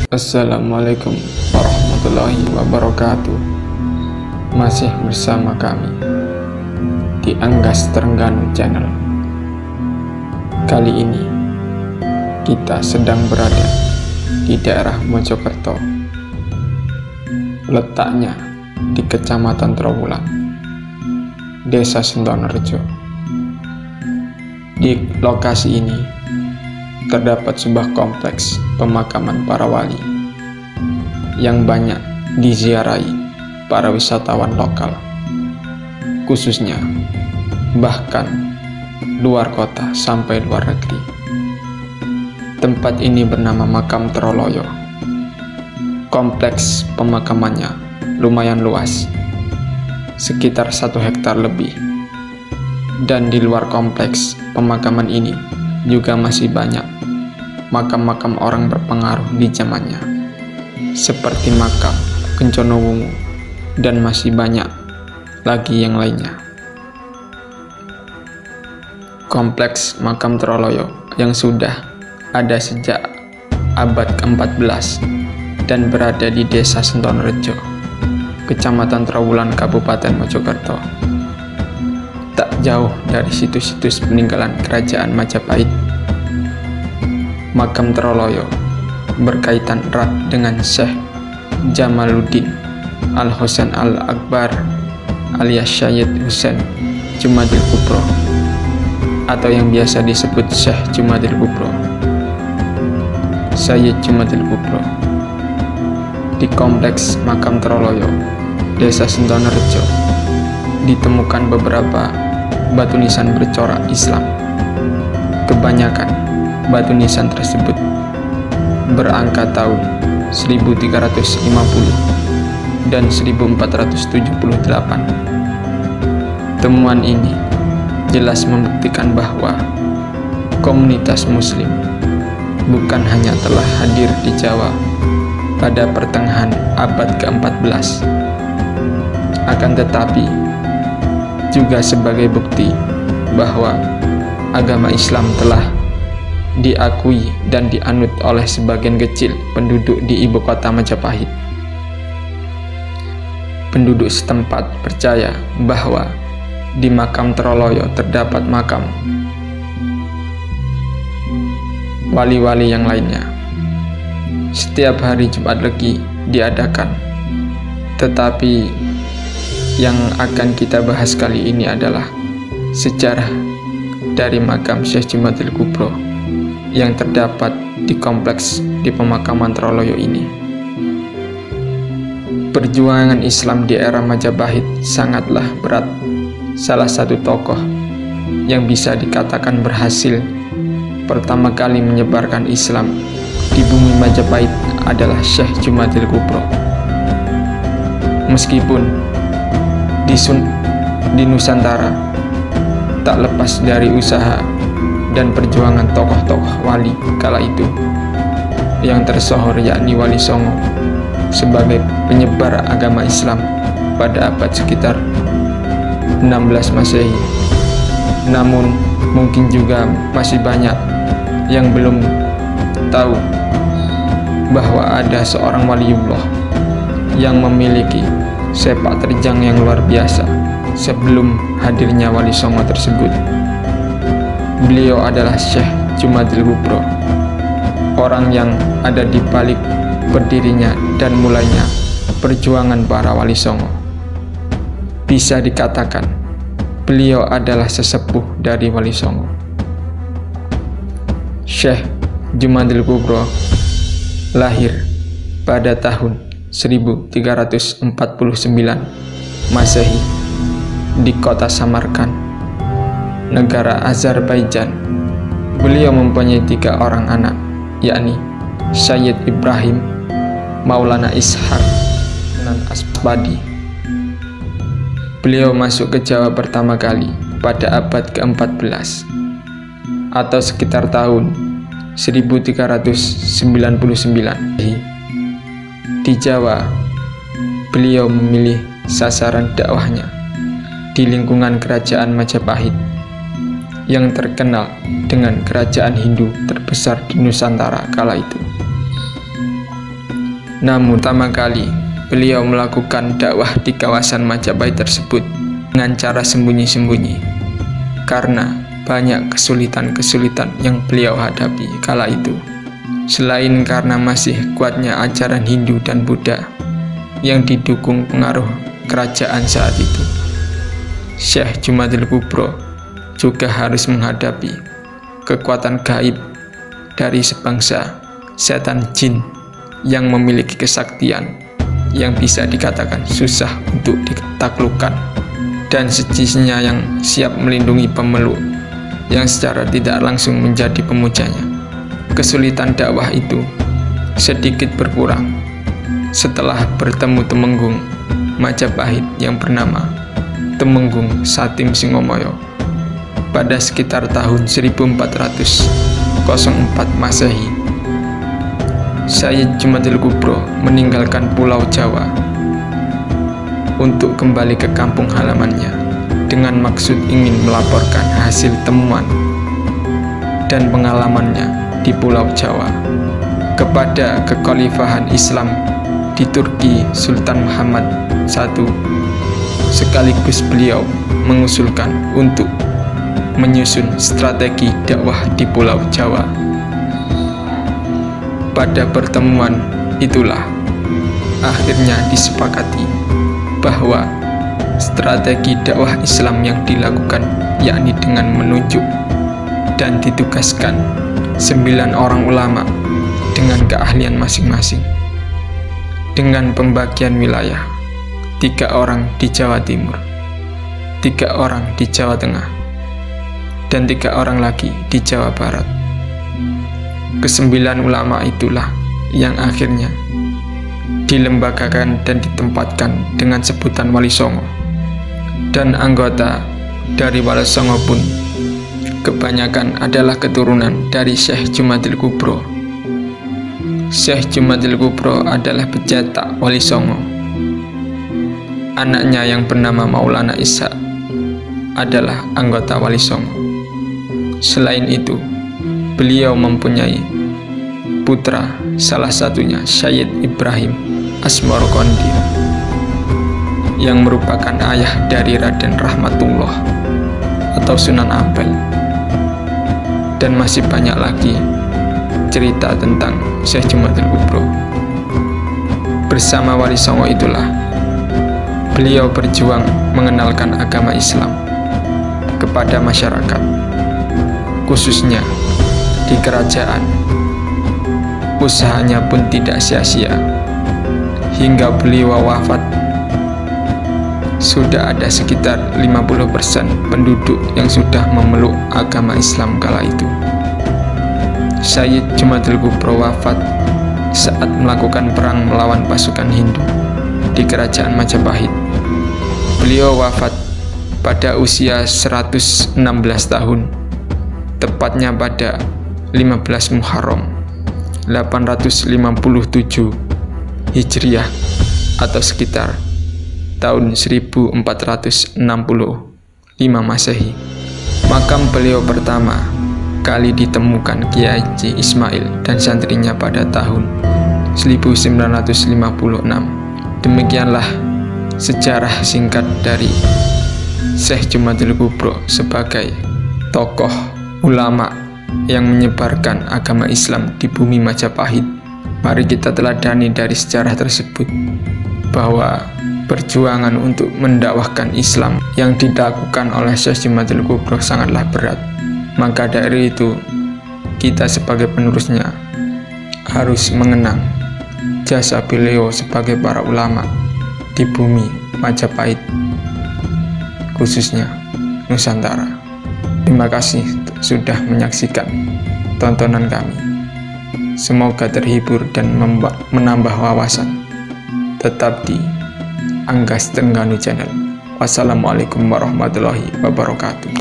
Assalamualaikum warahmatullahi wabarakatuh. Masih bersama kami di Anggas Trengganu Channel. Kali ini kita sedang berada di daerah Mojokerto, letaknya di Kecamatan Trowulan, Desa Sentonorejo. Di lokasi ini terdapat sebuah kompleks pemakaman para wali yang banyak diziarahi para wisatawan lokal, khususnya bahkan luar kota sampai luar negeri. Tempat ini bernama Makam Troloyo. Kompleks pemakamannya lumayan luas, sekitar 1 hektar lebih, dan di luar kompleks pemakaman ini juga masih banyak makam-makam orang berpengaruh di zamannya, seperti makam Kencono Wungu dan masih banyak lagi yang lainnya. Kompleks Makam Troloyo yang sudah ada sejak abad ke-14 dan berada di Desa Sentonorejo, Kecamatan Trowulan, Kabupaten Mojokerto, tak jauh dari situs-situs peninggalan Kerajaan Majapahit. Makam Troloyo berkaitan erat dengan Syekh Jamaluddin Al-Husain Al-Akbar alias Syed Husain Jumadil Kubro, atau yang biasa disebut Syekh Jumadil Kubro, Syed Jumadil Kubro. Di kompleks Makam Troloyo, Desa Sentonorejo, ditemukan beberapa batu nisan bercorak Islam. Kebanyakan batu nisan tersebut berangka tahun 1350 dan 1478. Temuan ini jelas membuktikan bahwa komunitas muslim bukan hanya telah hadir di Jawa pada pertengahan abad ke-14, akan tetapi juga sebagai bukti bahwa agama Islam telah diakui dan dianut oleh sebagian kecil penduduk di ibu kota Majapahit. Penduduk setempat percaya bahwa di Makam Troloyo terdapat makam wali-wali yang lainnya. Setiap hari Jumat Legi diadakan, tetapi yang akan kita bahas kali ini adalah sejarah dari makam Syekh Jumadil Kubro yang terdapat di kompleks di pemakaman Troloyo ini. Perjuangan Islam di era Majapahit sangatlah berat. Salah satu tokoh yang bisa dikatakan berhasil pertama kali menyebarkan Islam di bumi Majapahit adalah Syekh Jumadil Kubro. Meskipun di Nusantara tak lepas dari usaha dan perjuangan tokoh-tokoh wali kala itu, yang tersohor yakni Wali Songo sebagai penyebar agama Islam pada abad sekitar 16 Masehi. Namun mungkin juga masih banyak yang belum tahu bahwa ada seorang waliullah yang memiliki sepak terjang yang luar biasa sebelum hadirnya Wali Songo tersebut. Beliau adalah Syekh Jumadil Kubro, orang yang ada di balik berdirinya dan mulainya perjuangan para Wali Songo. Bisa dikatakan beliau adalah sesepuh dari Wali Songo. Syekh Jumadil Kubro lahir pada tahun 1349 Masehi di kota Samarkand, negara Azerbaijan. Beliau mempunyai 3 orang anak, yakni Syed Ibrahim, Maulana Ishaq, dan Asbadi. Beliau masuk ke Jawa pertama kali pada abad ke-14 atau sekitar tahun 1399. Di Jawa, beliau memilih sasaran dakwahnya di lingkungan kerajaan Majapahit yang terkenal dengan kerajaan Hindu terbesar di Nusantara kala itu. Namun pertama kali beliau melakukan dakwah di kawasan Majapahit tersebut dengan cara sembunyi-sembunyi, karena banyak kesulitan-kesulitan yang beliau hadapi kala itu. Selain karena masih kuatnya ajaran Hindu dan Buddha yang didukung pengaruh kerajaan saat itu, Syekh Jumadil Kubro juga harus menghadapi kekuatan gaib dari sebangsa setan jin yang memiliki kesaktian yang bisa dikatakan susah untuk ditaklukkan, dan sejisnya yang siap melindungi pemeluk yang secara tidak langsung menjadi pemujanya. Kesulitan dakwah itu sedikit berkurang setelah bertemu Temenggung Majapahit yang bernama Temenggung Satim Singomoyo pada sekitar tahun 1404 Masehi. Syekh Jumadil Kubro meninggalkan Pulau Jawa untuk kembali ke kampung halamannya dengan maksud ingin melaporkan hasil temuan dan pengalamannya di Pulau Jawa kepada kekhalifahan Islam di Turki Sultan Muhammad I. Sekaligus beliau mengusulkan untuk menyusun strategi dakwah di Pulau Jawa. Pada pertemuan itulah akhirnya disepakati bahwa strategi dakwah Islam yang dilakukan yakni dengan menunjuk dan ditugaskan 9 orang ulama dengan keahlian masing-masing, dengan pembagian wilayah 3 orang di Jawa Timur, 3 orang di Jawa Tengah, dan 3 orang lagi di Jawa Barat. Ke-9 ulama itulah yang akhirnya dilembagakan dan ditempatkan dengan sebutan Wali Songo, dan anggota dari Wali Songo pun kebanyakan adalah keturunan dari Syekh Jumadil Kubro. Syekh Jumadil Kubro adalah pencetak Wali Songo. Anaknya yang bernama Maulana Ishak adalah anggota Wali Songo. Selain itu, beliau mempunyai putra, salah satunya Syed Ibrahim Asmorokondi, yang merupakan ayah dari Raden Rahmatullah atau Sunan Ampel. Dan masih banyak lagi cerita tentang Syekh Jumadil Kubro. Bersama Wali Songo itulah beliau berjuang mengenalkan agama Islam kepada masyarakat, khususnya di kerajaan. Usahanya pun tidak sia-sia. Hingga beliau wafat, sudah ada sekitar 50% penduduk yang sudah memeluk agama Islam kala itu. Syekh Jumadil Kubro wafat saat melakukan perang melawan pasukan Hindu di kerajaan Majapahit. Beliau wafat pada usia 116 tahun, tepatnya pada 15 Muharram 857 Hijriah atau sekitar tahun 1465 Masehi. Makam beliau pertama kali ditemukan Kiai Haji Ismail dan santrinya pada tahun 1956. Demikianlah sejarah singkat dari Syekh Jumadil Kubro sebagai tokoh ulama yang menyebarkan agama Islam di bumi Majapahit. Mari kita teladani dari sejarah tersebut bahwa perjuangan untuk mendakwahkan Islam yang dilakukan oleh Syekh Jumadil Kubro sangatlah berat. Maka dari itu, kita sebagai penerusnya harus mengenang jasa beliau sebagai para ulama di bumi Majapahit, khususnya Nusantara. Terima kasih sudah menyaksikan tontonan kami. Semoga terhibur dan menambah wawasan. Tetap di Anggas Tengganu Channel. Wassalamualaikum warahmatullahi wabarakatuh.